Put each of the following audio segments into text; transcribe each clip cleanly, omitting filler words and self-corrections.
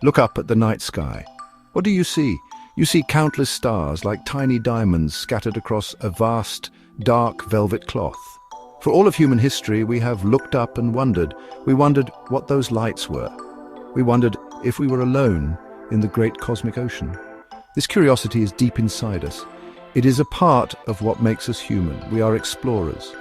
Look up at the night sky. What do you see? You see countless stars like tiny diamonds scattered across a vast, dark velvet cloth. For all of human history, we have looked up and wondered. We wondered what those lights were. We wondered if we were alone in the great cosmic ocean. This curiosity is deep inside us. It is a part of what makes us human. We are explorers.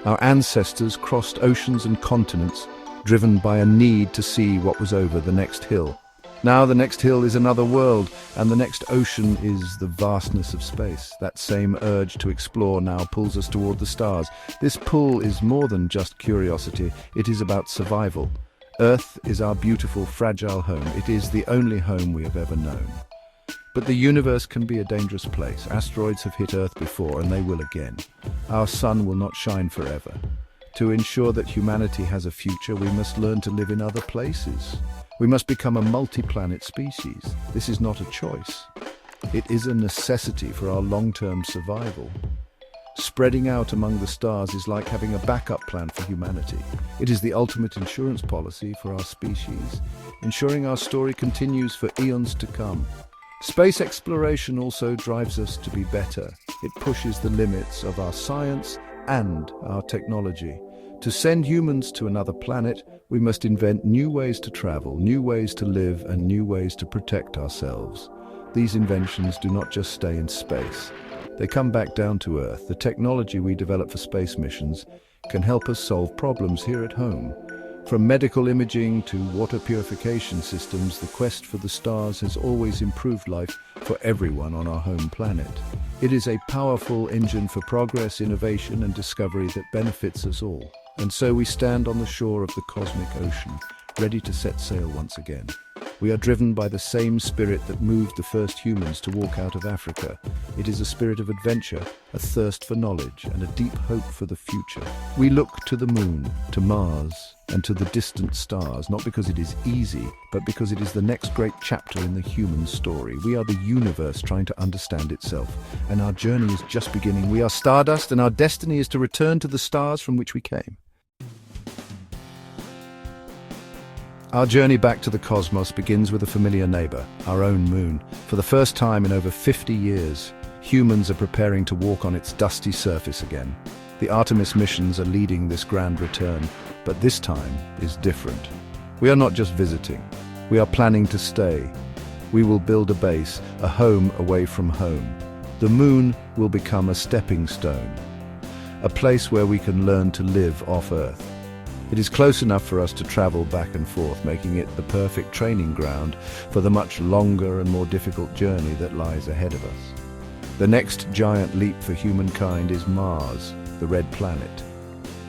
Our ancestors crossed oceans and continents, driven by a need to see what was over the next hill. Now the next hill is another world, and the next ocean is the vastness of space. That same urge to explore now pulls us toward the stars. This pull is more than just curiosity. It is about survival. Earth is our beautiful, fragile home. It is the only home we have ever known. But the universe can be a dangerous place. Asteroids have hit Earth before, and they will again. Our sun will not shine forever. To ensure that humanity has a future, we must learn to live in other places. We must become a multi-planet species. This is not a choice. It is a necessity for our long-term survival. Spreading out among the stars is like having a backup plan for humanity. It is the ultimate insurance policy for our species, ensuring our story continues for eons to come. Space exploration also drives us to be better. It pushes the limits of our science and our technology. To send humans to another planet, we must invent new ways to travel, new ways to live, and new ways to protect ourselves. These inventions do not just stay in space. They come back down to Earth. The technology we develop for space missions can help us solve problems here at home. From medical imaging to water purification systems, the quest for the stars has always improved life for everyone on our home planet. It is a powerful engine for progress, innovation, and discovery that benefits us all. And so we stand on the shore of the cosmic ocean, ready to set sail once again. We are driven by the same spirit that moved the first humans to walk out of Africa. It is a spirit of adventure, a thirst for knowledge, and a deep hope for the future. We look to the moon, to Mars, and to the distant stars, not because it is easy, but because it is the next great chapter in the human story. We are the universe trying to understand itself, and our journey is just beginning. We are stardust, and our destiny is to return to the stars from which we came. Our journey back to the cosmos begins with a familiar neighbor, our own moon. For the first time in over 50 years, humans are preparing to walk on its dusty surface again. The Artemis missions are leading this grand return, but this time is different. We are not just visiting, we are planning to stay. We will build a base, a home away from home. The moon will become a stepping stone, a place where we can learn to live off Earth. It is close enough for us to travel back and forth, making it the perfect training ground for the much longer and more difficult journey that lies ahead of us. The next giant leap for humankind is Mars, the red planet.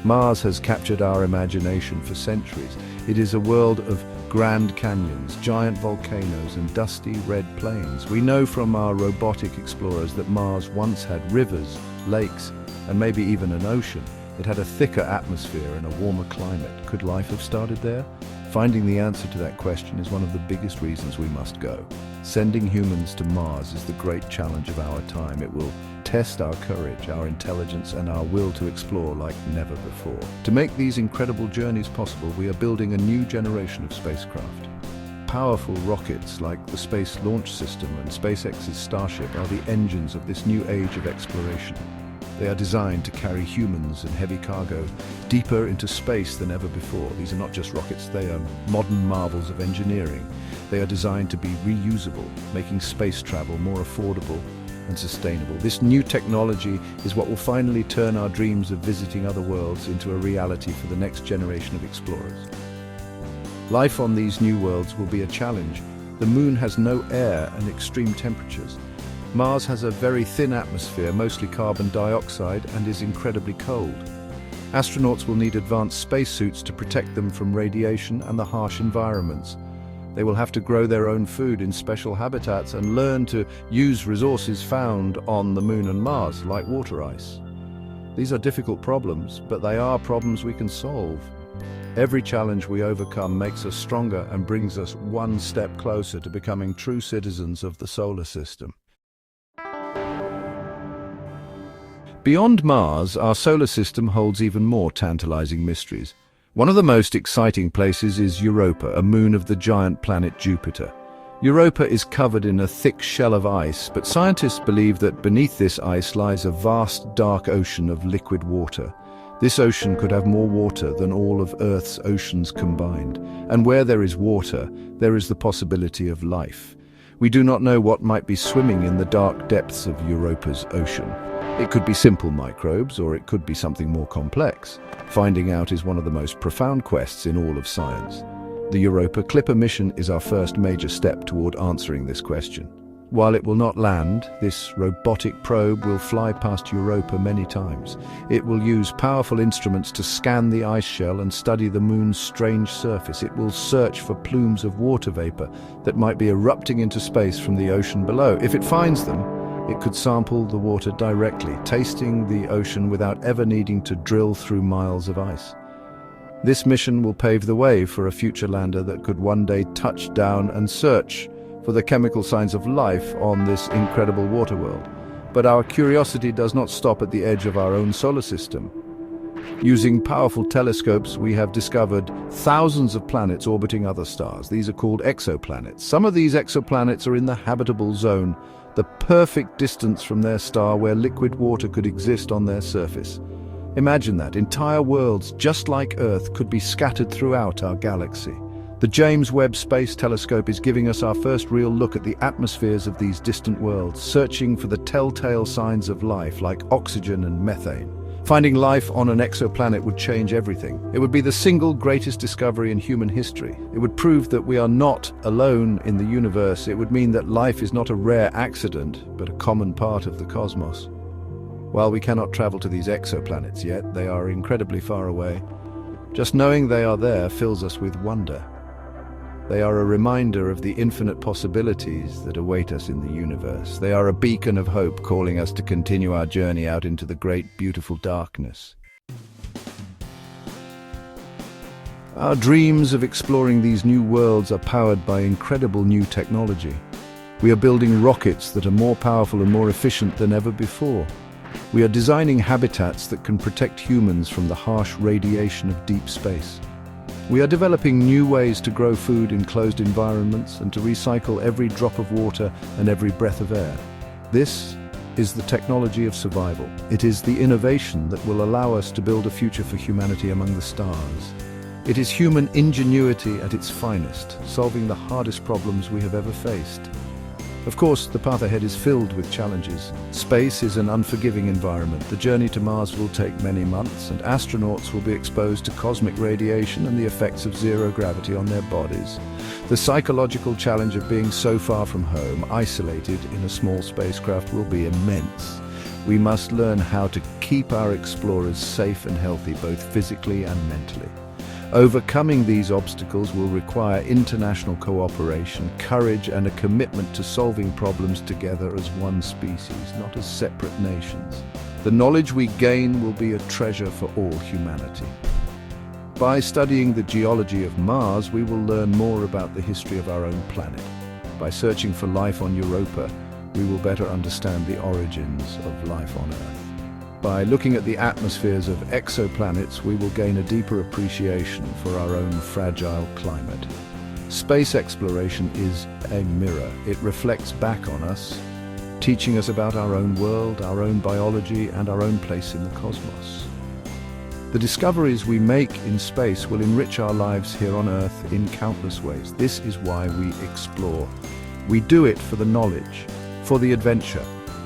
Mars has captured our imagination for centuries. It is a world of grand canyons, giant volcanoes, and dusty red plains. We know from our robotic explorers that Mars once had rivers, lakes, and maybe even an ocean. It had a thicker atmosphere and a warmer climate. Could life have started there? Finding the answer to that question is one of the biggest reasons we must go. Sending humans to Mars is the great challenge of our time. It will test our courage, our intelligence, and our will to explore like never before. To make these incredible journeys possible, we are building a new generation of spacecraft. Powerful rockets like the Space Launch System and SpaceX's Starship are the engines of this new age of exploration. They are designed to carry humans and heavy cargo deeper into space than ever before. These are not just rockets, they are modern marvels of engineering. They are designed to be reusable, making space travel more affordable and sustainable. This new technology is what will finally turn our dreams of visiting other worlds into a reality for the next generation of explorers. Life on these new worlds will be a challenge. The moon has no air and extreme temperatures. Mars has a very thin atmosphere, mostly carbon dioxide, and is incredibly cold. Astronauts will need advanced spacesuits to protect them from radiation and the harsh environments. They will have to grow their own food in special habitats and learn to use resources found on the Moon and Mars, like water ice. These are difficult problems, but they are problems we can solve. Every challenge we overcome makes us stronger and brings us one step closer to becoming true citizens of the solar system. Beyond Mars, our solar system holds even more tantalizing mysteries. One of the most exciting places is Europa, a moon of the giant planet Jupiter. Europa is covered in a thick shell of ice, but scientists believe that beneath this ice lies a vast dark ocean of liquid water. This ocean could have more water than all of Earth's oceans combined. And where there is water, there is the possibility of life. We do not know what might be swimming in the dark depths of Europa's ocean. It could be simple microbes, or it could be something more complex. Finding out is one of the most profound quests in all of science. The Europa Clipper mission is our first major step toward answering this question. While it will not land, this robotic probe will fly past Europa many times. It will use powerful instruments to scan the ice shell and study the moon's strange surface. It will search for plumes of water vapor that might be erupting into space from the ocean below. If it finds them, it could sample the water directly, tasting the ocean without ever needing to drill through miles of ice. This mission will pave the way for a future lander that could one day touch down and search for the chemical signs of life on this incredible water world. But our curiosity does not stop at the edge of our own solar system. Using powerful telescopes, we have discovered thousands of planets orbiting other stars. These are called exoplanets. Some of these exoplanets are in the habitable zone, the perfect distance from their star where liquid water could exist on their surface. Imagine that, entire worlds, just like Earth, could be scattered throughout our galaxy. The James Webb Space Telescope is giving us our first real look at the atmospheres of these distant worlds, searching for the telltale signs of life like oxygen and methane. Finding life on an exoplanet would change everything. It would be the single greatest discovery in human history. It would prove that we are not alone in the universe. It would mean that life is not a rare accident, but a common part of the cosmos. While we cannot travel to these exoplanets yet, they are incredibly far away. Just knowing they are there fills us with wonder. They are a reminder of the infinite possibilities that await us in the universe. They are a beacon of hope, calling us to continue our journey out into the great, beautiful darkness. Our dreams of exploring these new worlds are powered by incredible new technology. We are building rockets that are more powerful and more efficient than ever before. We are designing habitats that can protect humans from the harsh radiation of deep space. We are developing new ways to grow food in closed environments and to recycle every drop of water and every breath of air. This is the technology of survival. It is the innovation that will allow us to build a future for humanity among the stars. It is human ingenuity at its finest, solving the hardest problems we have ever faced. Of course, the path ahead is filled with challenges. Space is an unforgiving environment. The journey to Mars will take many months, and astronauts will be exposed to cosmic radiation and the effects of zero gravity on their bodies. The psychological challenge of being so far from home, isolated in a small spacecraft, will be immense. We must learn how to keep our explorers safe and healthy, both physically and mentally. Overcoming these obstacles will require international cooperation, courage, and a commitment to solving problems together as one species, not as separate nations. The knowledge we gain will be a treasure for all humanity. By studying the geology of Mars, we will learn more about the history of our own planet. By searching for life on Europa, we will better understand the origins of life on Earth. By looking at the atmospheres of exoplanets, we will gain a deeper appreciation for our own fragile climate. Space exploration is a mirror. It reflects back on us, teaching us about our own world, our own biology, and our own place in the cosmos. The discoveries we make in space will enrich our lives here on Earth in countless ways. This is why we explore. We do it for the knowledge, for the adventure,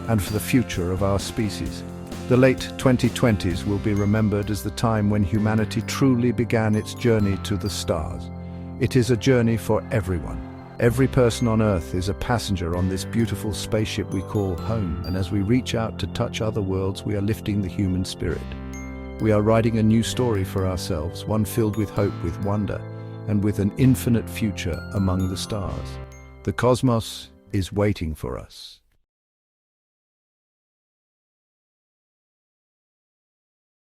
and for the future of our species. The late 2020s will be remembered as the time when humanity truly began its journey to the stars. It is a journey for everyone. Every person on Earth is a passenger on this beautiful spaceship we call home, and as we reach out to touch other worlds, we are lifting the human spirit. We are writing a new story for ourselves, one filled with hope, with wonder, and with an infinite future among the stars. The cosmos is waiting for us.